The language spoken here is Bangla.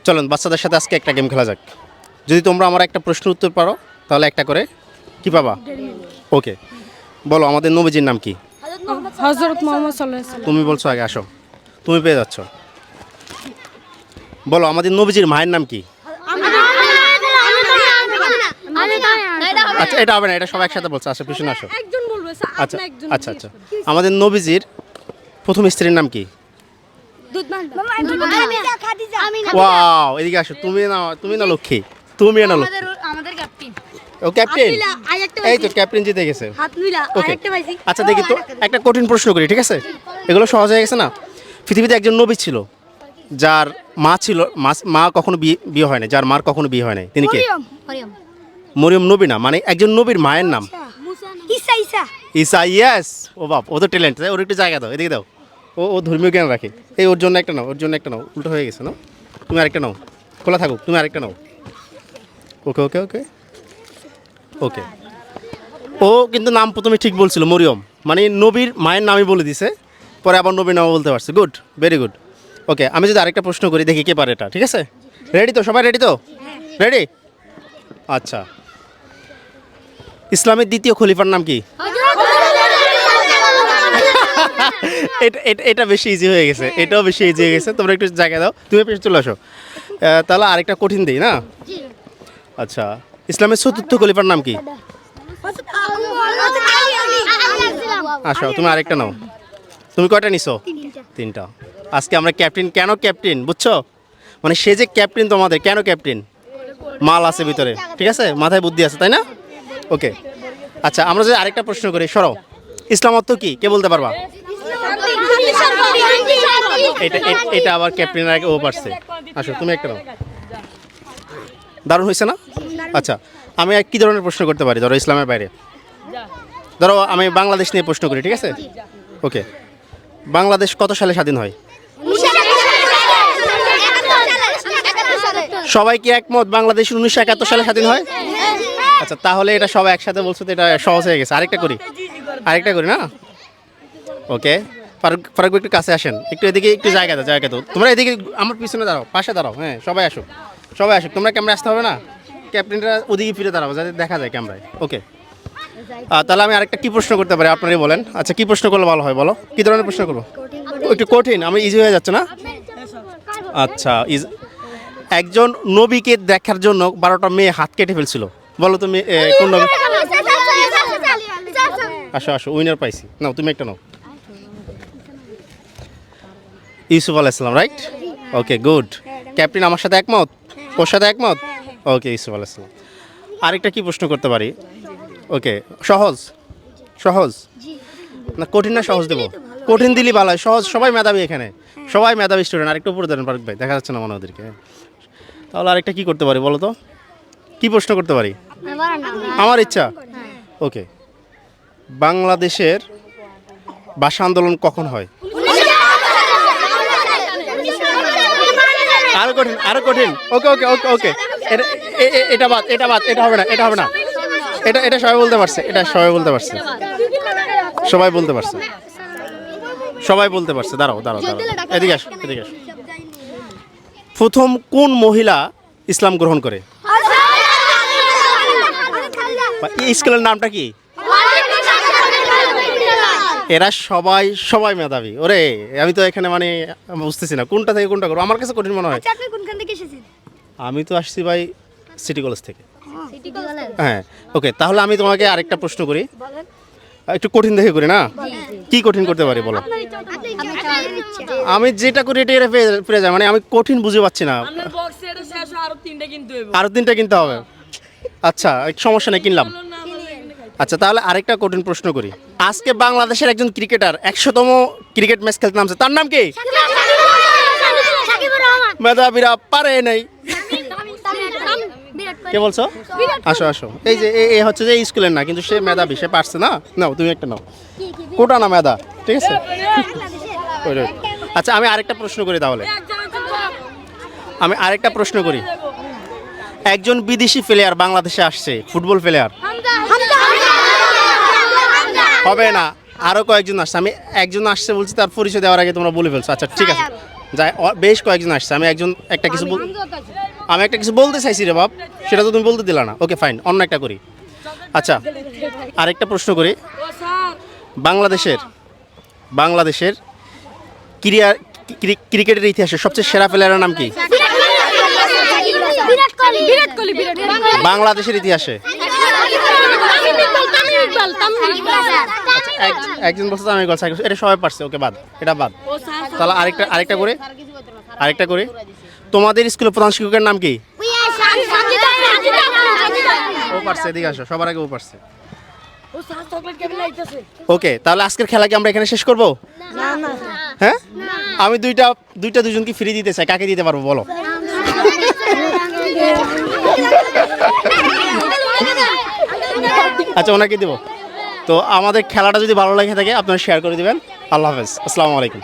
চলুন বাচ্চাদের সাথে আজকে একটা গেম খেলা যাক। যদি তোমরা আমার একটা প্রশ্নের উত্তর পারো তাহলে একটা করে কি পাবা? ওকে, বলো আমাদের নবীজির নাম কি? হযরত মুহাম্মদ সাল্লাল্লাহু আলাইহি তুমি বলছো আগে, আসো তুমি পেয়ে যাচ্ছ। বলো আমাদের নবীজির মায়ের নাম কি? আচ্ছা এটা হবে না, এটা সবাই একসাথে বলছে। আসো পিছনে আসো। একজন বলবে স্যার, আচ্ছা আপনি একজন আচ্ছা আচ্ছা আমাদের নবীজির প্রথম স্ত্রীর নাম কি? ওয়াও, এদিকে আসো। তুমি না লক্ষ্মী, তুমি না লক্ষ্মী। আমাদের ক্যাপ্টেন ও ক্যাপ্টেন, এই তো ক্যাপ্টেন জিতে গেছে। হাত মিলা ওকে আরেকটা পাইছি। আচ্ছা দেখি তো একটা কঠিন প্রশ্ন করি, ঠিক আছে? এগুলো সহজ হয়ে গেছে না? পৃথিবীতে একজন নবী ছিল যার মা ছিল, মা কখনো বিয়ে হয় না, যার মার কখনো বিয়ে হয় না, তিনি কে? মরিয়ম মরিয়ম নবী না, মানে একজন নবীর মায়ের নাম ঈসা ঈসা ঈসা। ইয়েস, ও বাপ, ও তো ট্যালেন্ট। ওর একটু জায়গা দাও, এদিকে দাও। ও ধর্মীয় জ্ঞান রাখে। এই ওর জন্য একটা নাও, ওর জন্য একটা নাও। উল্টো হয়ে গেছে না? তুমি আরেকটা নাও, খোলা থাকুক। তুমি আরেকটা নাও। ওকে ওকে ওকে ওকে। ও কিন্তু নাম প্রথমে ঠিক বলছিল, মরিয়ম, মানে নবীর মায়ের নামই বলে দিছে, পরে আবার নবীর নামও বলতে পারছে। Good, very good. ওকে, আমি যদি আরেকটা প্রশ্ন করি, দেখি কে পারে এটা, ঠিক আছে? রেডি তো সবাই? রেডি তো? রেডি? আচ্ছা, ইসলামের দ্বিতীয় খলিফার নাম কি? এটা বেশি ইজি হয়ে গেছে, এটাও বেশি ইজি হয়ে গেছে। তোমরা একটু জায়গা দাও, তুমি পেছনে চলে আসো। তাহলে আরেকটা কঠিন দিই না? আচ্ছা, ইসলামের চতুর্থ খলিফার নাম কি? আসো, তুমি আরেকটা নাও। তুমি কয়টা নিছো? তিনটা। আজকে আমরা ক্যাপ্টেন। কেন ক্যাপ্টেন বুঝছো? মানে সে যে ক্যাপ্টেন তোমাদের, কেন ক্যাপ্টেন? মাল আছে ভিতরে, ঠিক আছে? মাথায় বুদ্ধি আছে, তাই না? ওকে, আচ্ছা আমরা যদি আরেকটা প্রশ্ন করি, সরো। ইসলাম অর্থ কি, কে বলতে পারবা? এটা আবার ক্যাপ্টেনের আগে ও পারছে। আসো, তুমি একটা নাও। দারুণ হয়েছে না? আচ্ছা, আমি কি ধরনের প্রশ্ন করতে পারি? ধরো ইসলামের বাইরে, ধরো আমি বাংলাদেশ নিয়ে প্রশ্ন করি, ঠিক আছে? ওকে, বাংলাদেশ কত সালে স্বাধীন হয়? সবাই কি একমত বাংলাদেশ 1971 সালে স্বাধীন হয়? আচ্ছা, তাহলে এটা সবাই একসাথে বলছো তো, এটা সহজ হয়ে গেছে। আরেকটা করি না? ওকে, ফারুক একটু কাছে আসেন, একটু এদিকে একটু জায়গা দাও। তোমরা এদিকে আমার পিছনে দাঁড়াও, পাশে দাঁড়াও। হ্যাঁ, সবাই আসো। তোমরা ক্যামেরা আসতে হবে না, ক্যাপ্টেনরা ওদিকে ফিরে দাঁড়াবো যাতে দেখা যায় ক্যামেরায়। ওকে, তাহলে আমি আরেকটা কি প্রশ্ন করতে পারি, আপনারাই বলেন। আচ্ছা, কি প্রশ্ন করলে ভালো হয় বলো? কি ধরনের প্রশ্ন করবো? একটু কঠিন, আমি ইজি হয়ে যাচ্ছে না? আচ্ছা, একজন নবীকে দেখার জন্য 12টা মেয়ে হাত কেটে ফেলছিল, বলো তুমি কোন নবী? আসো, উইনার পাইছি। নাও, তুমি একটা নাও। ইউসুফ আলাইহিস সালাম, রাইট? ওকে, গুড। ক্যাপ্টেন আমার সাথে একমত? ওর সাথে একমত? ওকে, ইউসুফ আলাইহিস সালাম। আরেকটা কি প্রশ্ন করতে পারি? ওকে, সহজ না কঠিন না সহজ দেবো? কঠিন দিলি ভালো হয়, সহজ। সবাই মেধাবী এখানে, সবাই মেধাবী স্টুডেন্ট। আরেকটু উপরে দেন ফারুক ভাই, দেখা যাচ্ছে না মনে ওদেরকে। তাহলে আরেকটা কি করতে পারি বলো তো? কি প্রশ্ন করতে পারি? আমার ইচ্ছা। ওকে, বাংলাদেশের ভাষা আন্দোলন কখন হয়? আরো কঠিন। ওকে, এটা বাদ, এটা হবে না। এটা সবাই বলতে পারছে, সবাই বলতে পারছে। দাঁড়াও, এদিকে আসো। প্রথম কোন মহিলা ইসলাম গ্রহণ করে? এই স্কুলের নামটা কি? এরা সবাই মেধাবী। ওরে, আমি তো এখানে মানে বুঝতেছি না কোনটা থেকে কোনটা করবো, আমার কাছে কঠিন মনে হয়। আমি তো আসছি ভাই সিটি কলেজ থেকে। হ্যাঁ, ওকে, তাহলে আমি তোমাকে আরেকটা প্রশ্ন করি, একটু কঠিন দেখে করি না? কি কঠিন করতে পারি বলো? আমি যেটা করি এটা পেরে যায়, মানে আমি কঠিন বুঝে পাচ্ছি না। আরো তিনটা কিনতে হবে? আচ্ছা, সমস্যা নেই, কিনলাম। আচ্ছা, তাহলে আরেকটা কঠিন প্রশ্ন করি। আজকে বাংলাদেশের একজন ক্রিকেটার 100তম ক্রিকেট ম্যাচ খেলতে নামছে, তার নাম কি? মেধাবীরা পারে নাই। কে বলছো? আসো। এই যে এ হচ্ছে যে স্কুলের না, কিন্তু সে মেধাবী, সে পারছে না। নাও, তুমি একটা নাও। কোটা না মেধা, ঠিক আছে? আচ্ছা, আমি আরেকটা প্রশ্ন করি তাহলে। একজন বিদেশি প্লেয়ার বাংলাদেশে আসছে, ফুটবল প্লেয়ার। হবে না, আরো কয়েকজন আসছে। আমি একজন আসছে বলছি, তার পরিচয় দেওয়ার আগে তোমরা বলে ফেলছো। আচ্ছা, ঠিক আছে, যাই বেশ কয়েকজন আসছে, আমি একটা কিছু বলতে চাইছি রে বাপ, সেটা তো তুমি বলতে দিলা না। ওকে ফাইন, অন্য একটা করি। আচ্ছা, আরেকটা প্রশ্ন করি। বাংলাদেশের ক্রিকেটের ইতিহাসে সবচেয়ে সেরা প্লেয়ারের নাম কি? বিরাট কোহলি। বাংলাদেশের ইতিহাসে একজন বলছে তামিম ইকবাল, এটা সবাই পারছে, ওকে বাদ, এটা বাদ। তাহলে আরেকটা করে তোমাদের স্কুলের প্রধান শিক্ষকের নাম কি? ও পারছে, এদিকে আসো, সবার আগে ও পারছে। ওকে, তাহলে আজকের খেলা কি আমরা এখানে শেষ করব? হ্যাঁ, আমি দুজনকে ফ্রি দিতে চাই, কাকে দিতে পারবো বলো? আচ্ছা, ওনাকে দিব। তো আমাদের খেলাটা যদি ভালো লাগে থাকে আপনারা শেয়ার করে দিবেন। আল্লাহ হাফেজ, আসসালামু আলাইকুম।